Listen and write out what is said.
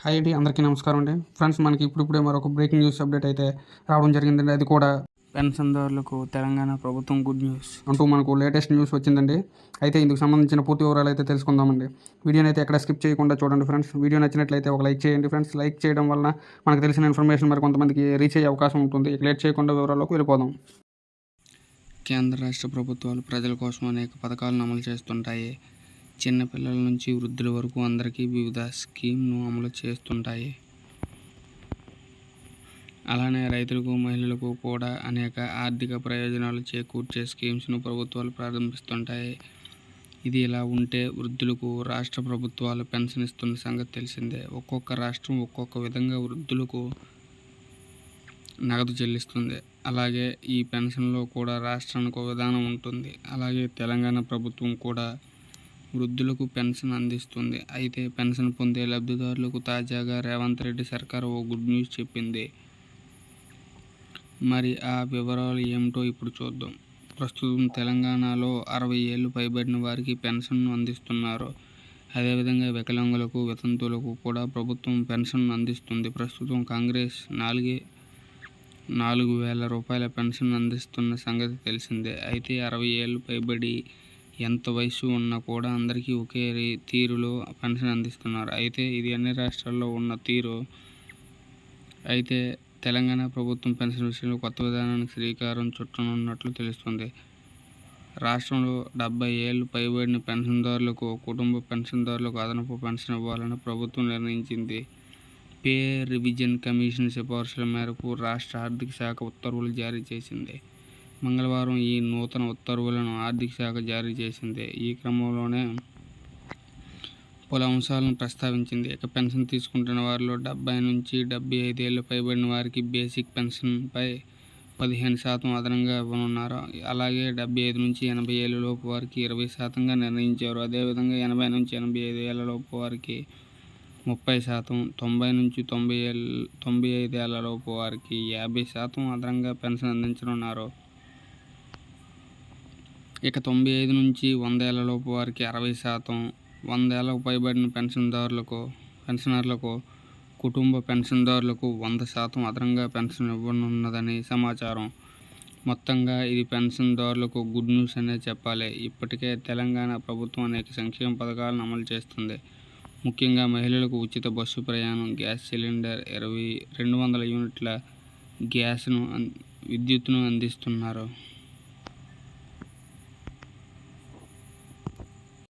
Hi అండి, అందరికీ నమస్కారం అండి. ఫ్రెండ్స్, మనకి ఇప్పుడిప్పుడే మరొక బ్రేకింగ్ న్యూస్ అప్డేట్ అయితే రావడం జరిగిందండి. అది కూడా పెన్షన్దారులకు తెలంగాణ ప్రభుత్వం గుడ్ న్యూస్ అంటూ మనకు లేటెస్ట్ న్యూస్ వచ్చిందండి. అయితే ఇందుకు సంబంధించిన పూర్తి వివరాలు అయితే తెలుసుకుందామండి. వీడియోని అయితే ఎక్కడ స్కిప్ చేయకుండా చూడండి ఫ్రెండ్స్. వీడియో నచ్చినట్లయితే ఒక లైక్ చేయండి ఫ్రెండ్స్. లైక్ చేయడం వలన మనకు తెలిసిన ఇన్ఫర్మేషన్ మరి కొంతమందికి రీచ్ అయ్యే అవకాశం ఉంటుంది. ఇక లేట్ చేయకుండా వివరాల్లోకి వెళ్ళిపోదాం. కేంద్ర రాష్ట్ర ప్రభుత్వాలు ప్రజల కోసం అనేక పథకాలను అమలు చేస్తుంటాయి. చిన్నపిల్లల నుంచి వృద్ధుల వరకు అందరికీ వివిధ స్కీమ్ను అమలు చేస్తుంటాయి. అలానే రైతులకు, మహిళలకు కూడా అనేక ఆర్థిక ప్రయోజనాలు చేకూర్చే స్కీమ్స్ను ప్రభుత్వాలు ప్రారంభిస్తుంటాయి. ఇది ఇలా ఉంటే వృద్ధులకు రాష్ట్ర ప్రభుత్వాలు పెన్షన్ ఇస్తున్న సంగతి తెలిసిందే. ఒక్కొక్క రాష్ట్రం ఒక్కొక్క విధంగా వృద్ధులకు నగదు చెల్లిస్తుంది. అలాగే ఈ పెన్షన్లో కూడా రాష్ట్రానికి ఒక విధానం ఉంటుంది. అలాగే తెలంగాణ ప్రభుత్వం కూడా వృద్ధులకు పెన్షన్ అందిస్తుంది. అయితే పెన్షన్ పొందే లబ్ధిదారులకు తాజాగా రేవంత్ రెడ్డి సర్కార్ ఓ గుడ్ న్యూస్ చెప్పింది. మరి ఆ వివరాలు ఏమిటో ఇప్పుడు చూద్దాం. ప్రస్తుతం తెలంగాణలో 60 ఏళ్లు పైబడిన వారికి పెన్షన్ను అందిస్తున్నారు. అదేవిధంగా వికలాంగులకు, వితంతువులకు కూడా ప్రభుత్వం పెన్షన్ను అందిస్తుంది. ప్రస్తుతం కాంగ్రెస్ 4,000 రూపాయల పెన్షన్ అందిస్తున్న సంగతి తెలిసిందే. అయితే 60 ఏళ్లు పైబడి ఎంత వయసు ఉన్నా కూడా అందరికీ ఒకే తీరులో పెన్షన్ అందిస్తున్నారు. అయితే ఇది అన్ని రాష్ట్రాల్లో ఉన్న తీరు. అయితే తెలంగాణ ప్రభుత్వం పెన్షన్ విషయంలో కొత్త విధానానికి శ్రీకారం చుట్టనున్నట్లు తెలుస్తుంది. రాష్ట్రంలో 70 ఏళ్లు పైబడిన పెన్షన్దారులకు, కుటుంబ పెన్షన్దారులకు అదనపు పెన్షన్ ఇవ్వాలని ప్రభుత్వం నిర్ణయించింది. పే రివిజన్ కమిషన్ సిఫార్సుల మేరకు రాష్ట్ర ఆర్థిక శాఖ ఉత్తర్వులు జారీ చేసింది. మంగళవారం ఈ నూతన ఉత్తర్వులను ఆర్థిక శాఖ జారీ చేసింది. ఈ క్రమంలోనే పలు అంశాలను ప్రస్తావించింది. ఇక పెన్షన్ తీసుకుంటున్న వారిలో 70 నుంచి 75 ఏళ్లు పైబడిన వారికి బేసిక్ పెన్షన్పై 15% అదనంగా ఇవ్వనున్నారు. అలాగే 75 నుంచి 80 ఏళ్ల లోపు వారికి 20%గా నిర్ణయించారు. అదేవిధంగా 80 నుంచి 85 ఏళ్ల లోపు వారికి 30%, 90 నుంచి 95 ఏళ్ల లోపు వారికి 50% అదనంగా పెన్షన్ అందించనున్నారు. ఇక 95 నుంచి 100 ఏళ్ల లోపు వారికి 60%, 100 ఏళ్లకు పైబడిన పెన్షనర్లకు, కుటుంబ పెన్షన్దారులకు 100% అదనంగా పెన్షన్ ఇవ్వనున్నదని సమాచారం. మొత్తంగా ఇది పెన్షన్దారులకు గుడ్ న్యూస్ అనే చెప్పాలి. ఇప్పటికే తెలంగాణ ప్రభుత్వం అనేక సంక్షేమ పథకాలను అమలు చేస్తుంది. ముఖ్యంగా మహిళలకు ఉచిత బస్సు ప్రయాణం, గ్యాస్ సిలిండర్, 200 యూనిట్ల విద్యుత్తును అందిస్తున్నారు.